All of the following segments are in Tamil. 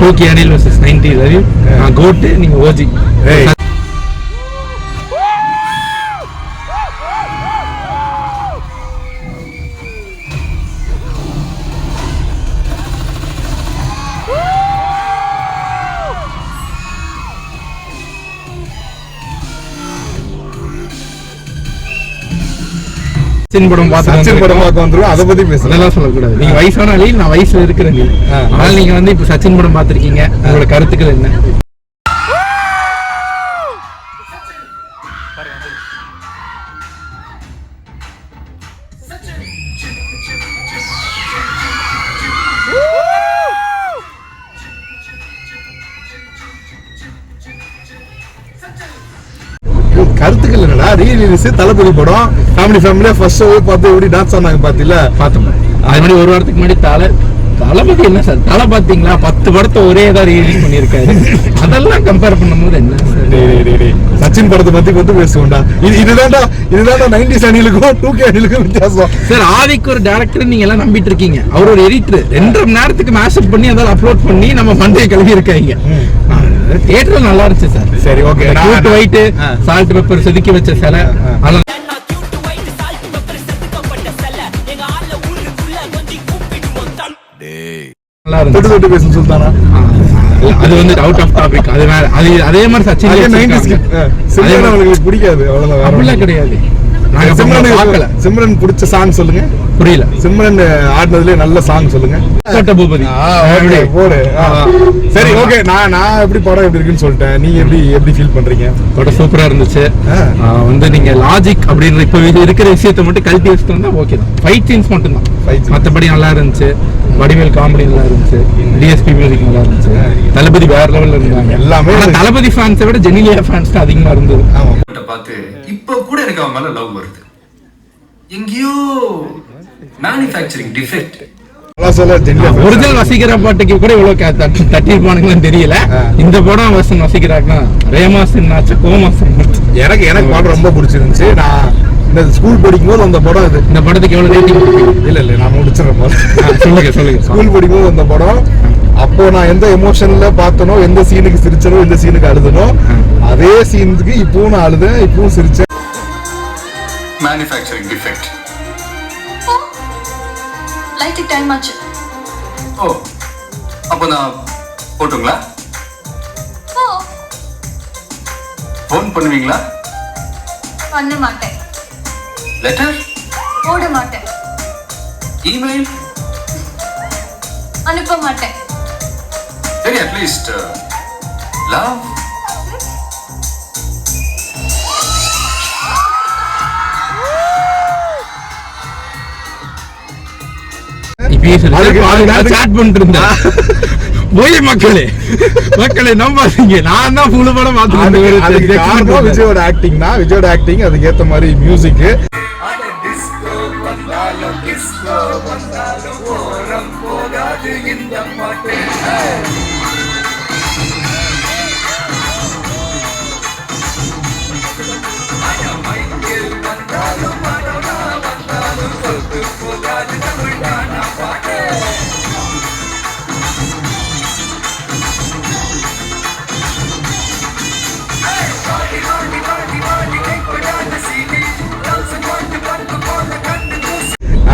Two K Anil vs 90 Ravi. நான் கோட், நீங்க ஓஜி. சச்சின் படம் பார்க்க வந்துரும், அதை பத்தி பேச அதெல்லாம் சொல்லக்கூடாது. நீங்க வயசான ஆளு, நான் வயசுல இருக்கிறேன். அதனால நீங்க வந்து இப்ப சச்சின் படம் பார்த்திருக்கீங்க, உங்களோட கருத்துக்கள் என்ன? கருத்துக்கள் என்னடா, ரீரிலீஸ் தளபதி படம் ஃபேமிலியா ஃபர்ஸ்ட் ஷோவே பார்த்து எப்படி டான்ஸ் ஆனாங்க பாத்தீங்களா? பார்த்தோம். அது மாதிரி ஒரு வாரத்துக்கு முன்னாடி தளபதி என்ன சார், தலை பாத்தீங்களா 10 படத்தை ஒரே தான் ரீலீஸ் பண்ணிருக்காரு. அதெல்லாம் கம்பேர் பண்ணும்போது என்ன சச்சின் படத்தை பத்தி பேசுவோம்டா. இதுதான்டா 90s அணிலுக்கும் 2K அணிலுக்கும் வித்தியாசம். சார் ஆதிக்கு ஒரு டைரக்டர் நீங்க எல்லாம் நம்பிட்டு இருக்கீங்க, அவர் ஒரு எடிட்டர். 2.5 மணி நேரத்துக்கு மேஷப் பண்ணி அதால அப்லோட் பண்ணி நம்ம மண்டையை கழுவி இருக்காங்க. தியேட்டர்ல நல்லா இருந்துச்சு சார். சரி, okay. Cute white salt pepper செதுக்கி வச்ச சிலை அதெல்லாம் தொட்டு பேச சொல்லிட்டானா? அது வந்து அவுட் ஆஃப் டாபிக். அது வேற. அதே மாதிரி சச்சின் 90s உங்களுக்கு பிடிக்காது அவ்வளவுதான், அப்படிலாம் கிடையாது. சிம்ரன் பிடிச்ச சாங் சொல்லுங்க. புரியல. சிம்ரன் ஆடினதுல நல்ல சாங் சொல்லுங்க. பூபதி போடு. சரி, ஓகே. நான் எப்படி படம் எப்படி இருக்குன்னு சொல்லிட்டேன். நீங்க எப்படி ஃபீல் பண்றீங்க? படம் சூப்பரா இருந்துச்சு. வந்து நீங்க லாஜிக் அப்படின்னு இப்ப இருக்கிற விஷயத்தை மட்டும் கல்ட்டி வச்சுட்டு வந்தா ஓகே தான். ஃபைட் சீன்ஸ் மட்டும் தான், மற்றபடி நல்லா இருந்துச்சு. வடிவேல் காமெடி நல்லா இருந்துச்சு. டிஎஸ்பி மியூசிக் நல்லா இருந்துச்சு. தளபதி வேற லெவல்ல இருந்தாங்க எல்லாமே. தளபதி ஃபேன்ஸை விட ஜெனிலியா ஃபேன்ஸ் தான் அதிகமா இருந்தது. பார்த்து இப்ப கூட எனக்கு அவன் மேல லவ் வருது. எங்கேயோ மேனுஃபேக்சரிங் டிஃபெக்ட். ஒரிஜினல் வசீகரா பாட்டுக்கு கூட இவ்வளவு தட்டிருப்பானுங்கன்னு தெரியல. இந்த படம் வருஷம் வசீகராக்கா ரேமா சின்னாச்சு கோமா சின்னாச்சு. எனக்கு பாடம் ரொம்ப பிடிச்சிருந்துச்சு. நான் இந்த ஸ்கூல் படிக்கும்போது அந்த படம் இது. இந்த படத்துக்கு எவ்வளவு ரேட்டிங்? இல்ல நான் முடிச்சிடறேன். சொல்லுங்க. ஸ்கூல் படிக்கும்போது அந்த படம், அப்போ நான் எந்த எமோஷன்ல பார்த்தனோ, எந்த சீனுக்கு சிரிச்சனோ, எந்த சீனுக்கு அழுதனோ, அதே சீனுக்கு இப்பவும் நான் அழுதேன், இப்பவும் சிரிச்சேன். Manufacturing defect. லைட்டுக்கு டைம் ஆச்சு. ஓ, அப்போ நான் போட்டுங்களா? ஃபோன் பண்ணுவீங்களா? பண்ண மாட்டேன். லெட்டர் போட மாட்டேன். இமெயில் அனுப்ப மாட்டேன். சரி, அட்லீஸ்ட் லவ். மக்களே நம்பாதீங்க, நான் தான் ஃபுல் படம் பார்த்துட்டேன். விஜயோட ஆக்டிங் தான், விஜயோட ஆக்டிங் அதுக்கு ஏத்த மாதிரி மியூசிக்.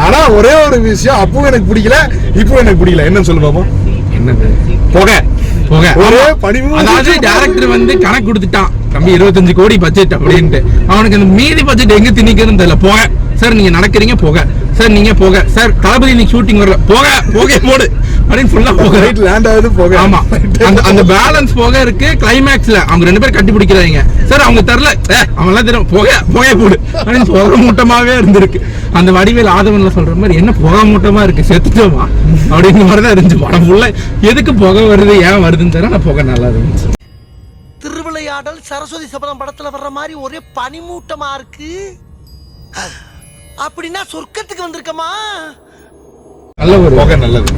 ஆனா ஒரே ஒரு விஷயம், அப்பவும் எனக்கு பிடிக்கல, இப்போ எனக்கு பிடிக்கல. என்னன்னு சொல்லு பாப்போம். என்னது? போக ஒரே பணிவு. அதாவது டைரக்டர் வந்து கணக்கு கொடுத்துட்டான், தம்பி 25 கோடி பட்ஜெட் அப்படின்ட்டு. அவனுக்கு அந்த மீதி பட்ஜெட் எங்க திணிக்கிறதுன்னு தெரியல. போக சார், நீங்க நடக்கிறீங்க, போக சார், நீங்க போக சார், தளபதி நீங்க ஷூட்டிங் வரல, போக போடு அப்படின்னு ஃபுல்லா போக ரைட் லேண்ட் ஆகுது. போக ஆமா, அந்த பேலன்ஸ் போக இருக்கு. கிளைமேக்ஸ்ல அவங்க 2 பேரும் கட்டி பிடிக்கிறாங்க சார், அவங்க தரல, அவங்க எல்லாம் தெரியும், போக போடு அப்படின்னு புகை மூட்டமாவே இருந்திருக்கு. அந்த வடிவேல் ஆதவன்ல சொல்ற மாதிரி என்ன புகை மூட்டமா இருக்கு, செத்துட்டோமா அப்படிங்கிற மாதிரிதான் இருந்துச்சு படம் ஃபுல்லா. எதுக்கு புகை வருது, ஏன் வருதுன்னு தெரியல. நான் புகை நல்லா இருந்துச்சு. திருவிளையாடல் சரஸ்வதி சபதம் படத்துல வர்ற மாதிரி ஒரே பனிமூட்டமா இருக்கு. அப்படின்னா சொர்க்கத்துக்கு வந்திருக்கமா? நல்ல ஒரு புகை நல்லது.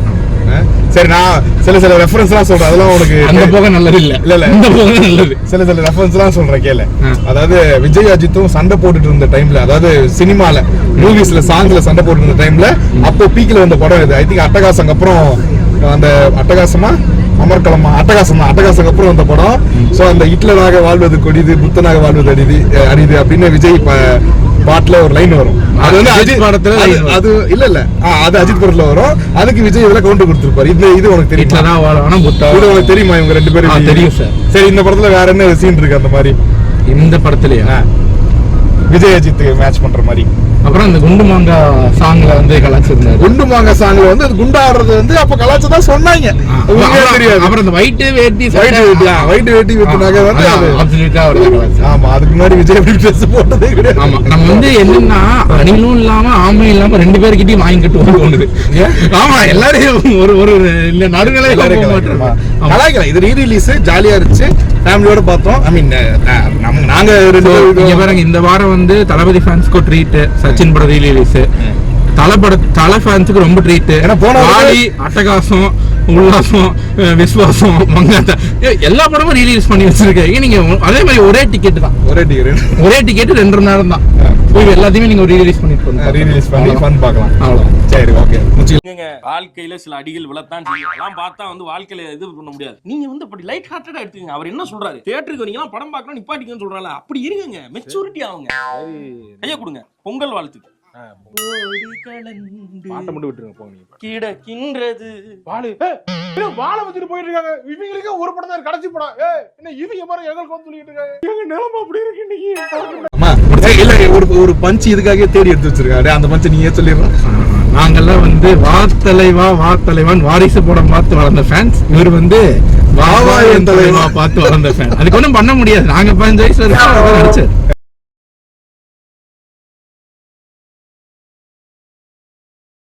சரி, நான் சில ரெஃபரன்ஸ்லாம் சொல்றேன். அதெல்லாம் உனக்கு அந்த புகை நல்லது இல்ல இந்த புகை நல்லது. சில ரெஃபரன்ஸ்லாம் சொல்றேன் கேளு. அதாவது விஜய் அஜித்தும் சண்டை போட்டுட்டு இருந்த டைம்ல, அதாவது சினிமால மூவிஸ்ல சாங்ஸ்ல சண்டை போட்டுட்டு இருந்த டைம்ல, அப்போ பீக்ல வந்த படம் இது. ஐ திங்க் அட்டகாசம் அப்புறம் அந்த அட்டகாசமா அமர்கலமா அட்டகாசம் அப்புறம் வந்த படம். சோ அந்த ஹிட்லராக வாழ்வது கொடிது, புத்தனாக வாழ்வது அரிது அப்படின்னு விஜய் பாட்டுல ஒரு லைன் வரும். அது வந்து அஜித் படத்துல அது இல்ல அது அஜித் படத்துல வரும். அதுக்கு விஜய் இதுல கவுண்டர் கொடுத்திருப்பாரு. இது உனக்கு தெரியும், இது உனக்கு தெரியுமா? இவங்க 2 பேரும் தெரியும் சார். சரி, இந்த படத்துல வேற என்ன சீன் இருக்கு அந்த மாதிரி? இந்த படத்துலயா விஜய் அஜித் மேட்ச் பண்ற மாதிரி? அப்புறம் அந்த குண்டு மாங்கா சாங்ல வந்து கலாச்சிருந்தாரு. குண்டு மாங்கா சாங்ல வந்து அது குண்டா ஆடுறது வந்து அப்ப கலாச்சதா சொன்னாங்க. தெரியாது. அப்புறம் அந்த ஒயிட் வேட்டி வெட்டினாக வந்து அப்சல்யூட்டா அவரு கலாச்சாரம். ஆமா, அதுக்கு முன்னாடி விஜய் எப்படி ட்ரெஸ் போட்டதே கிடையாது. ஆமா, நம்ம வந்து என்னன்னா அணிலும் இல்லாம ஆமை இல்லாம 2 பேர்கிட்டயும் வாங்கி கட்டுவோம் தோணுது. ஆமா, எல்லாரையும் ஒரு இல்ல நடுநிலை கலாய்க்கலாம். இது ரீ ரிலீஸ் ஜாலியா இருந்துச்சு, ஃபேமிலியோட பார்த்தோம். ஐ மீன் நாங்க 2 பேரும் இந்த வாரம் வந்து தளபதி ஃபேன்ஸ்க்கு ட்ரீட், சச்சின் படம் ரீலீஸ், தலை ஃபேன்ஸுக்கு ரொம்ப ட்ரீட். ஏன்னா போன அட்டகாசம், உல்லாசம், விஸ்வாசம், மங்காத்தா எல்லா படமும் ரீலீஸ் பண்ணி வச்சிருக்கீங்க நீங்க. அதே மாதிரி ஒரே டிக்கெட் தான், ஒரே டிக்கெட் 2 மணி நேரம் தான். போய் எல்லாத்தையுமே நீங்க ரீலீஸ் பண்ணி ஃபன் பார்க்கலாம். அவ்வளவுதான். சரி, ஓகே. வாழ்க்கையில சில அடிகள் விழத்தான் செய்யும். எல்லாம் பார்த்தா வந்து வாழ்க்கையில இது பண்ண முடியாது. நீங்க வந்து அப்படி லைட் ஹார்ட்டடா எடுத்துக்கங்க. அவர் என்ன சொல்றாரு, தியேட்டருக்கு வரீங்களா படம் பார்க்கணும் நிப்பாட்டிக்கன்னு சொல்றாங்க. அப்படி இருங்க, மெச்சூரிட்டி ஆகுங்க. ஐயா கொடுங்க, பொங்கல் வாழ்த்துக்கு. பாட்டை மட்டும் விட்டுருங்க, போங்க. கிடக்கின்றது வாழை வச்சுட்டு போயிட்டு இருக்காங்க. இவங்களுக்கு ஒரு படம் தான் கடைசி படம். என்ன இவங்க பாருங்க எங்களுக்கு வந்து சொல்லிட்டு இருக்காங்க. எங்க நிலைமை அப்படி இருக்கு இன்னைக்கு. இல்ல ஒரு பஞ்ச் இதுக்காக தேடி எடுத்து வச்சிருக்காரு. அந்த பஞ்ச் நீயே சொல்லிடுறோம். நாங்கெல்லாம் வந்து வாத்தலைவான் வாரிசு படம் பார்த்து வளர்ந்த ஃபேன்ஸ். இவர் வந்து வாவா என் தலைவா பார்த்து வளர்ந்த ஃபேன். அதுக்கு ஒன்றும் பண்ண முடியாது. நாங்க 15 வயசுல இருக்கோம், நடிச்சார்.